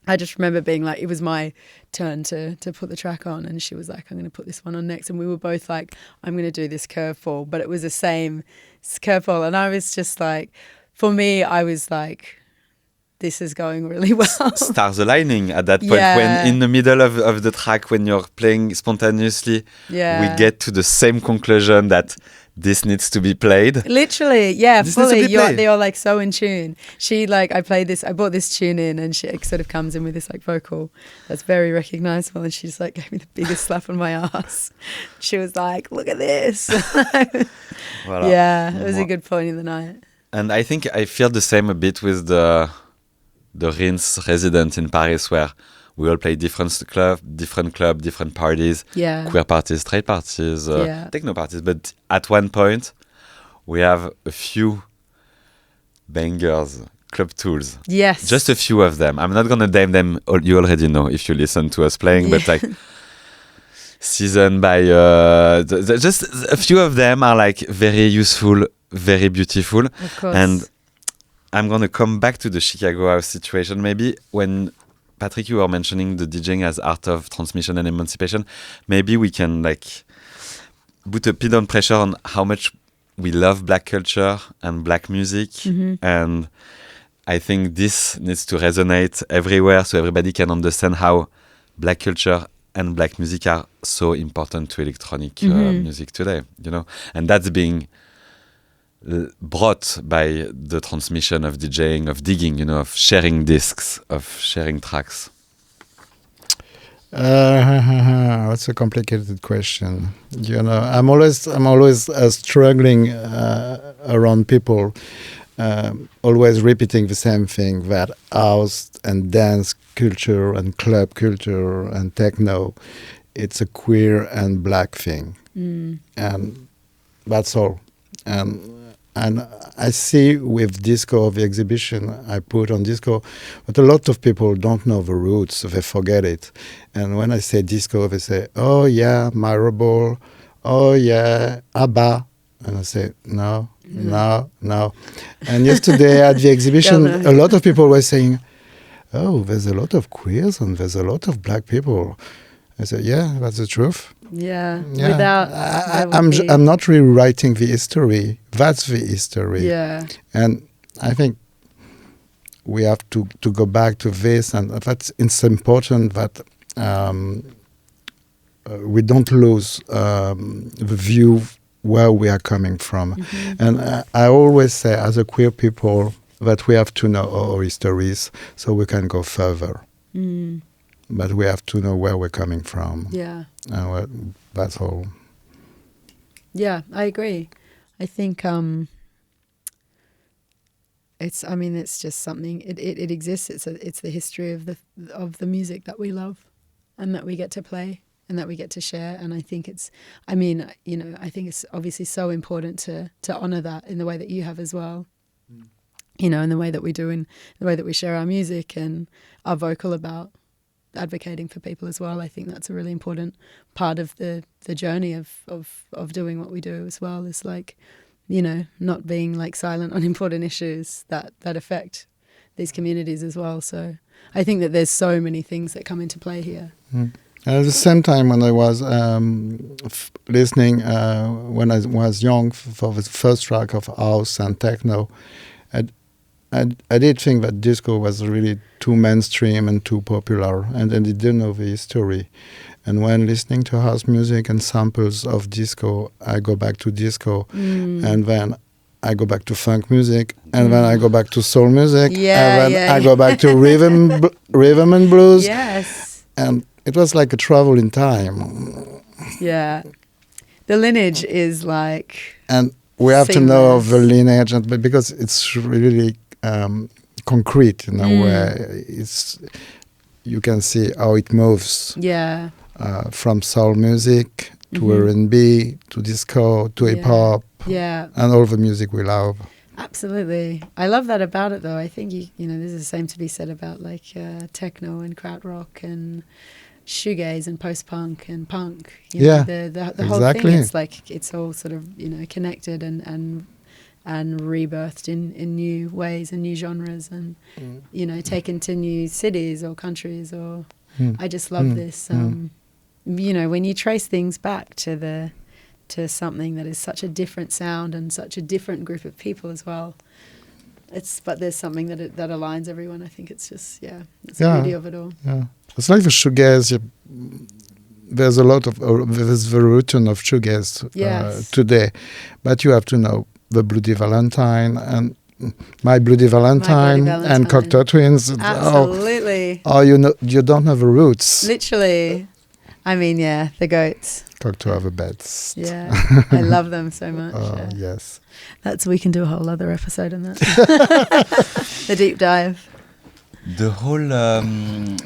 I just remember being like, it was my turn to put the track on, and she was like, I'm going to put this one on next. And we were both like, I'm going to do this curveball, but it was the same curveball. And I was just like, for me, I was like, this is going really well. Stars aligning at that point, when in the middle of the track, when you're playing spontaneously, we get to the same conclusion that this needs to be played. Literally, fully. You're like so in tune. She I bought this tune in, and she sort of comes in with this like vocal that's very recognizable, and she just like gave me the biggest slap on my ass. She was like, look at this. Voilà. Yeah, it was a good point in the night. And I think I feel the same a bit with the Rinse resident in Paris, where we all play different club, different parties, queer parties, straight parties, techno parties. But at one point, we have a few bangers, club tools. Yes. Just a few of them. I'm not going to name them. You already know if you listen to us playing, but like seasoned by... just a few of them are like very useful, very beautiful. Of course. And I'm going to come back to the Chicago house situation. Maybe when, Patrick, you were mentioning the DJing as art of transmission and emancipation, maybe we can like put a bit on pressure on how much we love Black culture and Black music. And I think this needs to resonate everywhere, so everybody can understand how Black culture and Black music are so important to electronic music today, and that's being brought by the transmission of DJing, of digging, of sharing discs, of sharing tracks. That's a complicated question. You know, I'm always struggling around people, always repeating the same thing, that house and dance culture and club culture and techno, it's a queer and black thing, and that's all. And I see with disco, the exhibition I put on disco, but a lot of people don't know the roots, they forget it. And when I say disco, they say, oh yeah, Marable, oh yeah, ABBA. And I say, no. And yesterday at the exhibition, a lot of people were saying, oh, there's a lot of queers and there's a lot of black people. I said, yeah, that's the truth. Yeah. I'm not rewriting the history. That's the history. Yeah. And I think we have to go back to this, and it's important that we don't lose the view where we are coming from. And I always say, as a queer people, that we have to know our histories so we can go further. But we have to know where we're coming from. Yeah. And that's all. Yeah, I agree. I think it's just something. It exists. It's the history of the music that we love, and that we get to play, and that we get to share. And I think I think it's obviously so important to honor that in the way that you have as well. You know, in the way that we do, in the way that we share our music and are vocal about advocating for people as well. I think that's a really important part of the journey of doing what we do as well, is like, you know, not being like silent on important issues that affect these communities as well. So I think that there's so many things that come into play here. And at the same time, when I was listening, when I was young, for the first track of house and techno, I did think that disco was really too mainstream and too popular, and I didn't know the history. And when listening to house music and samples of disco, I go back to disco, and then I go back to funk music, and then I go back to soul music, and then I go back to rhythm and blues. Yes. And it was like a travel in time. Yeah. The lineage is like... And we have to know the lineage, because it's really... concrete in a way. You can see how it moves. Yeah. From soul music to R&B to disco to hip hop. Yeah. And all the music we love. Absolutely. I love that about it, though. I think you know, there's the same to be said about like techno and krautrock and shoegaze and post-punk and punk. You know, the whole thing. It's like it's all sort of, you know, connected and rebirthed in new ways and new genres, and you know, taken to new cities or countries. Or I just love this. You know, when you trace things back to something that is such a different sound and such a different group of people as well. But there's something that aligns everyone. I think it's just it's the beauty of it all. Yeah, it's like the shoegaze. There's a lot of there's the routine of shoegaze today, but you have to know the Bloody Valentine and My Bloody Valentine and Cocteau Twins. Absolutely. Oh, you don't have the roots. Literally. I mean, the goats. Cocteau are the best. Yeah, I love them so much. Yes. We can do a whole other episode on that. The deep dive. The whole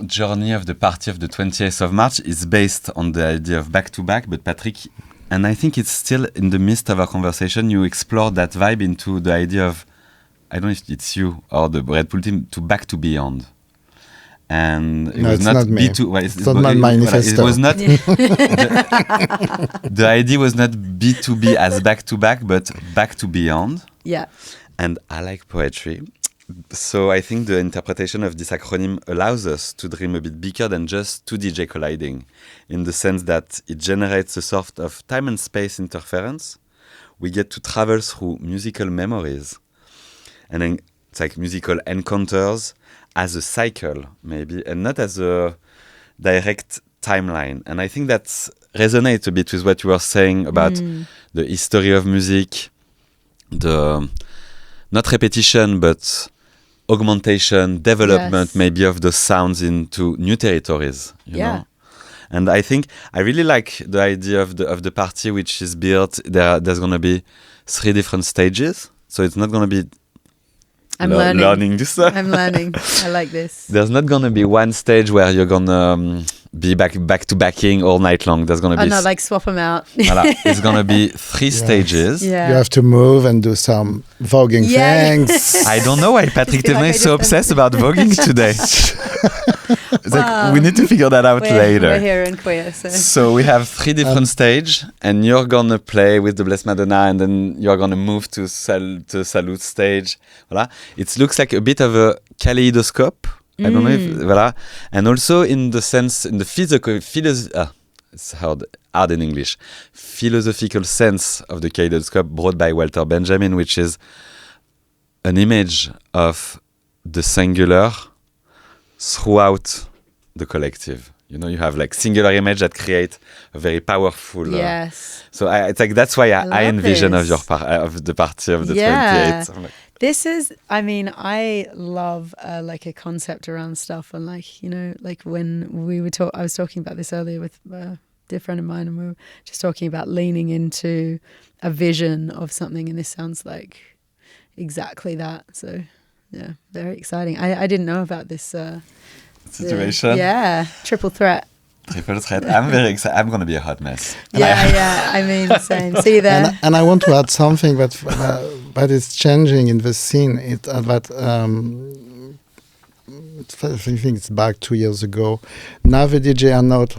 journey of the party of the 20th of March is based on the idea of back-to-back, but Patrick, and I think it's still in the midst of our conversation, you explored that vibe into the idea of, I don't know if it's you or the Red Bull team, to Back2Beyond. And it was not me. It's not my manifesto. It was not. The idea was not B2B as back-to-back, but Back2Beyond. Yeah. And I like poetry. So I think the interpretation of this acronym allows us to dream a bit bigger than just two DJ colliding, in the sense that it generates a sort of time and space interference. We get to travel through musical memories. And then it's like musical encounters as a cycle, maybe, and not as a direct timeline. And I think that resonates a bit with what you were saying about the history of music, the not repetition, but augmentation, development, maybe of the sounds into new territories, you know? And I think I really like the idea of the party, which is built. There's gonna be 3 different stages, so it's not gonna be learning this. I'm learning. I like this. There's not gonna be one stage where you're gonna be back to backing all night long. There's gonna be like swap them out. Voilà. It's gonna be 3 stages. Yeah. You have to move and do some voguing things. I don't know why Patrick Thévenin is so obsessed about voguing today. It's like, we need to figure that out later. We're here in queer, so we have 3 different stages, and you're gonna play with the Blessed Madonna, and then you're gonna move to Salute stage. Voilà. It looks like a bit of a kaleidoscope. I don't know if voilà, and also in the sense, in the physical it's hard in English, philosophical sense of the kaleidoscope brought by Walter Benjamin, which is an image of the singular throughout the collective. You know, you have like singular image that create a very powerful. Yes. So it's like that's why I envision this. of the party of the 28th. I'm like, this is, I mean, I love like a concept around stuff, and like, you know, like when I was talking about this earlier with a dear friend of mine, and we were just talking about leaning into a vision of something, and this sounds like exactly that. So yeah, very exciting. I didn't know about this situation. Triple threat. Triple threat. I'm very excited. I'm going to be a hot mess. I mean, same. See you there. And I want to add something that is changing in the scene. I think it's back 2 years ago. Now the DJ are not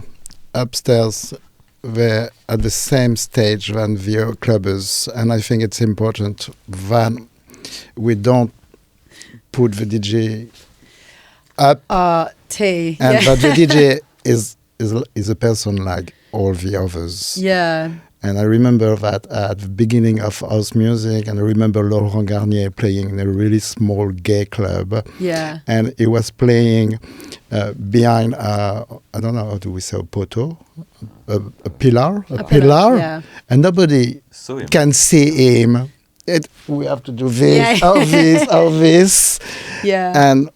upstairs. They're at the same stage than the clubbers. And I think it's important that we don't put the DJ up. But the DJ is a person like all the others. Yeah. And I remember that at the beginning of house music, and I remember Laurent Garnier playing in a really small gay club. Yeah. And he was playing behind, I don't know, how do we say, a poteau? A pillar? A pillar. Yeah. And nobody can see him. We have to do this, this. Yeah. And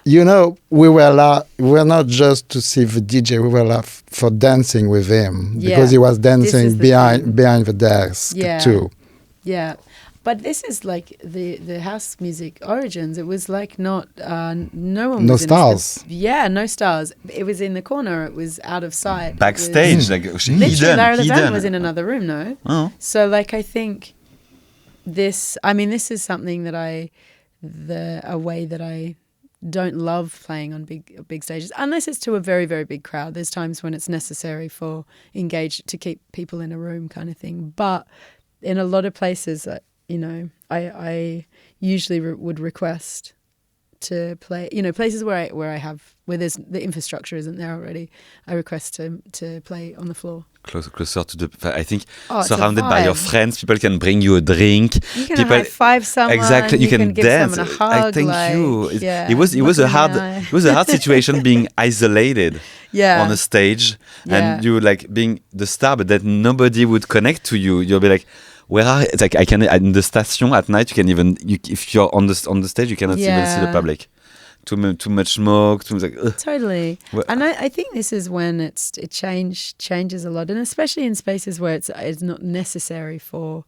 you know, we were not just to see the DJ, we were for dancing with him, because he was dancing behind the desk too. Yeah. But this is like the house music origins. It was like not, no one was stars. No stars. It was in the corner. It was out of sight. Backstage, like literally, Larry Levan was in another room, no? Oh. So like, I think this is something that a way that I don't love playing on big stages, unless it's to a very, very big crowd. There's times when it's necessary to keep people in a room kind of thing. But in a lot of places, you know, I usually would request to play, you know, places where there's the infrastructure isn't there already. I request to play on the floor. Closer to I think surrounded by your friends, people can bring you a drink. You can high five someone. Exactly, you can give dance. someone a hug. I thank you. It was a hard situation being isolated on a stage, and you like being the star, but that nobody would connect to you. You'll be like, where are? It's like I can in the station at night. You can even if you're on the stage, you cannot even see the public. Too much smoke. Totally. And I think this is when it changes a lot, and especially in spaces where it's not necessary for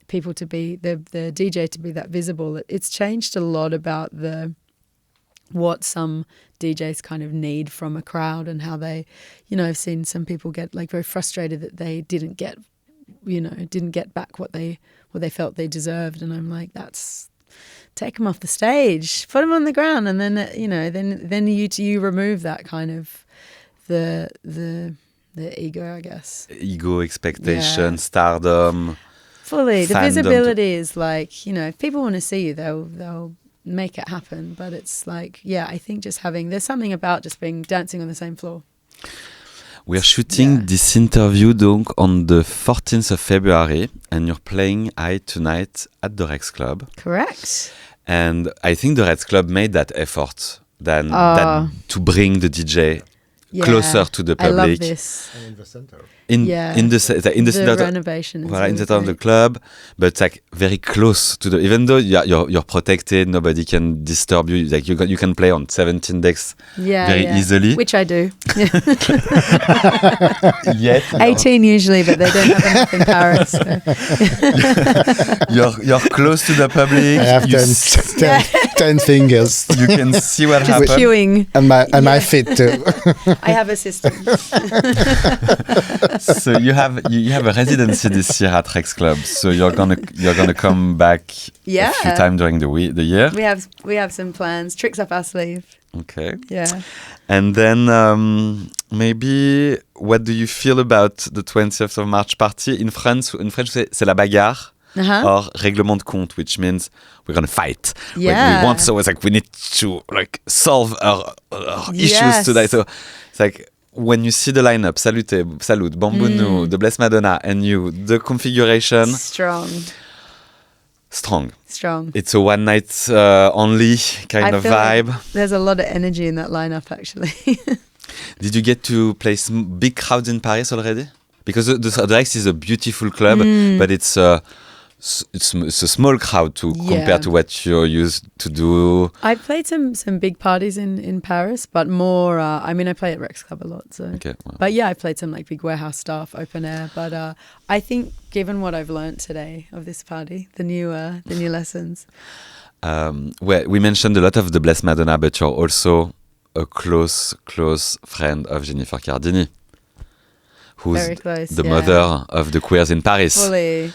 people to be the DJ to be that visible. It's changed a lot about what some DJs kind of need from a crowd, and how they, you know, I've seen some people get like very frustrated that they didn't get back what they felt they deserved, and I'm like, take them off the stage, put them on the ground, and then then you remove that kind of the ego, I guess. Ego, expectation, stardom. Fully, the visibility is like, you know, if people want to see you, they'll make it happen. But it's like, I think just there's something about just dancing on the same floor. We're shooting this interview on the 14th of February, and you're playing HAAi tonight at the Rex Club. Correct. And I think the Rex Club made that effort than to bring the DJ closer to the public. I love this. And in the center. In the center, renovation. Voilà, in the center of the club, but like very close to the. Even though you're protected, nobody can disturb you. Like you can play on 17 decks very easily. Which I do. Yet 18 usually, but they don't have enough in Paris. So. You're close to the public. I have 10 fingers. You can see what happens. Queuing. And my feet too. I have a system. So you have a residency this year at Rex Club. So you're gonna come back a few times during the year. We have some plans, tricks up our sleeve. Okay. Yeah. And then maybe what do you feel about the 20th of March party in France? In French, c'est la bagarre. Or règlement de compte, which means we're gonna fight. Yeah. We want, so it's like we need to like solve our issues today. So it's like when you see the lineup, Salute, Bambounou, the Blessed Madonna, and you, the configuration strong. It's a one night only kind of vibe. Like there's a lot of energy in that lineup, actually. Did you get to play big crowds in Paris already? Because the Rex is a beautiful club, but it's a small crowd compared to what you're used to do. I played some big parties in Paris, but more. I play at Rex Club a lot. So, okay, well. But yeah, I played some like big warehouse stuff, open air. But I think, given what I've learned today of this party, the new lessons. We mentioned a lot of the Blessed Madonna, but you're also a close friend of Jennifer Cardini, who's very close, the mother of the queers in Paris. Fully.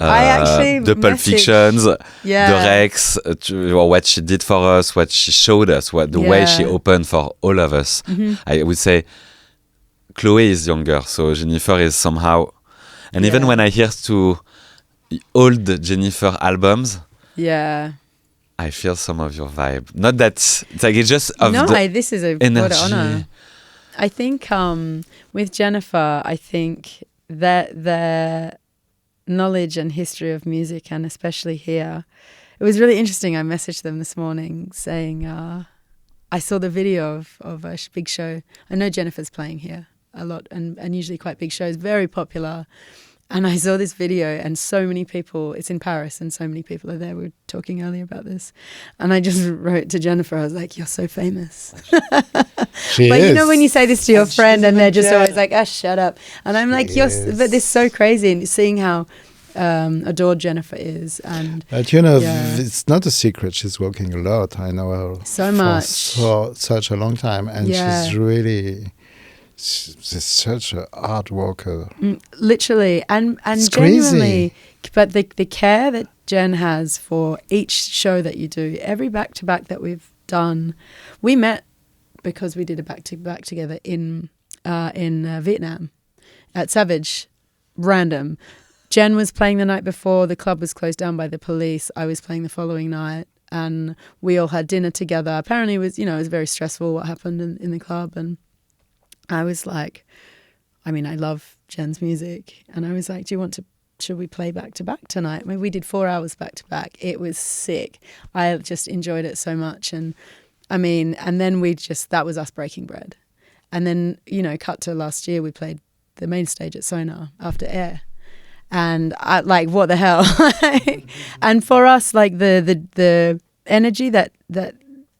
I actually the Pulp Fictions, the Rex, what she did for us, what she showed us, the way she opened for all of us. Mm-hmm. I would say Chloe is younger, so Jennifer is somehow... And even when I hear to old Jennifer albums, I feel some of your vibe. Not that... It's like it's just of this is a energy. What honor. I think with Jennifer, I think that the knowledge and history of music, and especially here, it was really interesting. I messaged them this morning saying, I saw the video of a big show. I know Jennifer's playing here a lot and usually quite big shows, very popular. And I saw this video and so many people, it's in Paris and so many people are there. We were talking earlier about this. And I just wrote to Jennifer, I was like, you're so famous. She but is. you know when you say this to your friend and they're just always like, shut up. And I'm like, but this is so crazy. And seeing how adored Jennifer is. But you know, it's not a secret. She's working a lot. I know her so much. For such a long time. And she's really... She's such an art worker. Literally. And genuinely, but the care that Jen has for each show that you do, every back-to-back that we've done, we met because we did a back-to-back together in Vietnam at Savage, random. Jen was playing the night before, the club was closed down by the police, I was playing the following night, and we all had dinner together. Apparently it was, it was very stressful what happened in the club, and I was like, I love Jen's music. And I was like, should we play back to back tonight? We did 4 hours back to back. It was sick. I just enjoyed it so much. And and then that was us breaking bread. And then, cut to last year, we played the main stage at Sonar after Air. And I like, what the hell? And for us, like the energy that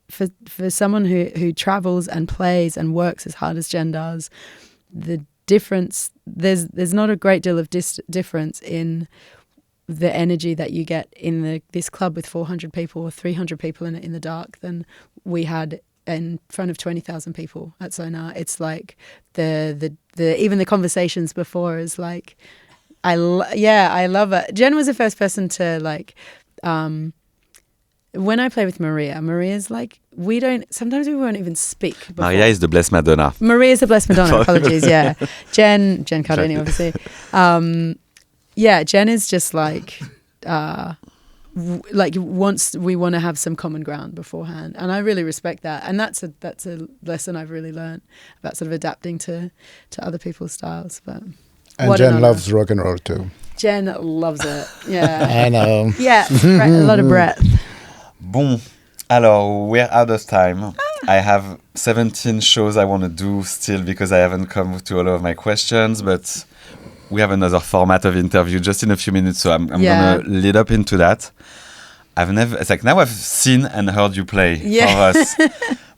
for someone who travels and plays and works as hard as Jen does, the difference, there's not a great deal of difference in the energy that you get in this club with 400 people or 300 people in it in the dark than we had in front of 20,000 people at Sonar. It's like the even the conversations before is like, I love it. Jen was the first person to like, when I play with Maria's like, sometimes we won't even speak before. Maria is the Blessed Madonna. Maria is the Blessed Madonna, apologies, yeah. Jen Cardini, obviously. Jen is just like, once we want to have some common ground beforehand. And I really respect that. And that's a lesson I've really learned about sort of adapting to other people's styles. But and Jen loves rock and roll too. Jen loves it, yeah. I know. Yeah, a lot of breath. Bon, alors we're out of time. I have 17 shows I want to do still because I haven't come to all of my questions, but we have another format of interview just in a few minutes, so I'm gonna lead up into that. It's like now I've seen and heard you play for us,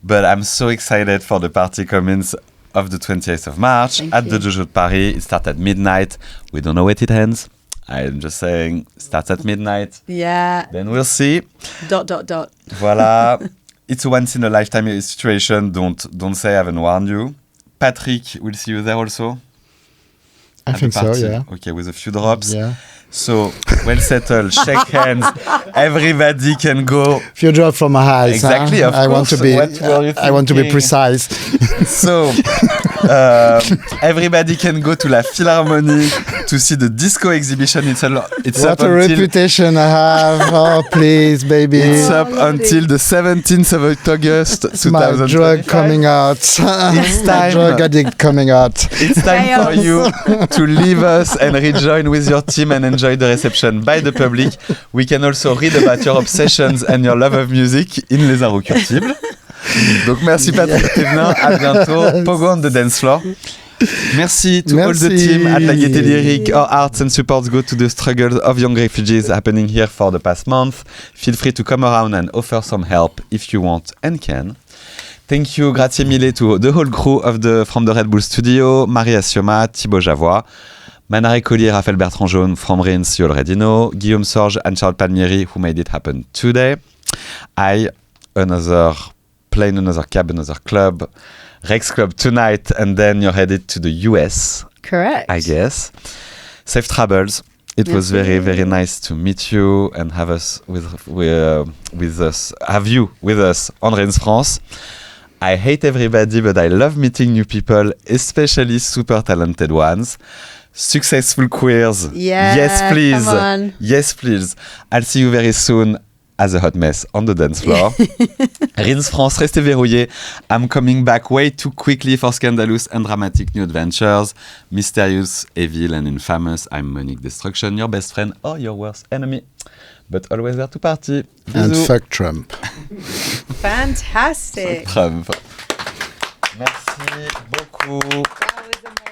but I'm so excited for the party comings of the 28th of March at the Jojo de Paris. It starts at midnight. We don't know when it ends. I'm just saying, starts at midnight. Yeah. Then we'll see. ... Voilà. It's a once in a lifetime situation. Don't say I haven't warned you. Patrick, we'll see you there also. I think so, yeah. Okay, with a few drops. Yeah. So, well settled, shake hands. Everybody can go. Few drops from HAAi. Exactly, huh? of course. I want to be precise. So, everybody can go to La Philharmonie to see the disco exhibition. It's what a reputation I have. Oh, please, baby. It's up until the 17th of August, 2025. My drug coming out. It's time. My drug addict coming out. It's time for you to leave us and rejoin with your team and enjoy the reception by the public. We can also read about your obsessions and your love of music in Les Inrecurtibles. Donc merci Patrick Thévenin, à bientôt. Pogo on the dance floor. Merci to all the team at La Gaieté Lyrique. Our arts and supports go to the struggles of young refugees happening here for the past month. Feel free to come around and offer some help if you want and can. Thank you, grazie mille to the whole crew from the Red Bull Studio, Maria Sioma, Thibaut Javois, Manare Collier, Raphaël Bertrand-Jaune from Rinse, you already know, Guillaume Sorge and Charles Palmieri, who made it happen today. Another plane, another cab, another club, Rex Club tonight, and then you're headed to the US. Correct. I guess. Safe travels. It was very, very nice to meet you and have you with us on Rinse France. I hate everybody, but I love meeting new people, especially super talented ones. Successful queers. Yeah, yes, please. Come on. Yes, please. I'll see you very soon as a hot mess on the dance floor. Rinse France, restez verrouillés. I'm coming back way too quickly for scandalous and dramatic new adventures. Mysterious, evil, and infamous. I'm Monique Destruction, your best friend or your worst enemy. But always there to party. Bisous. And fuck Trump. Fantastic. Trump. Merci beaucoup. That was amazing.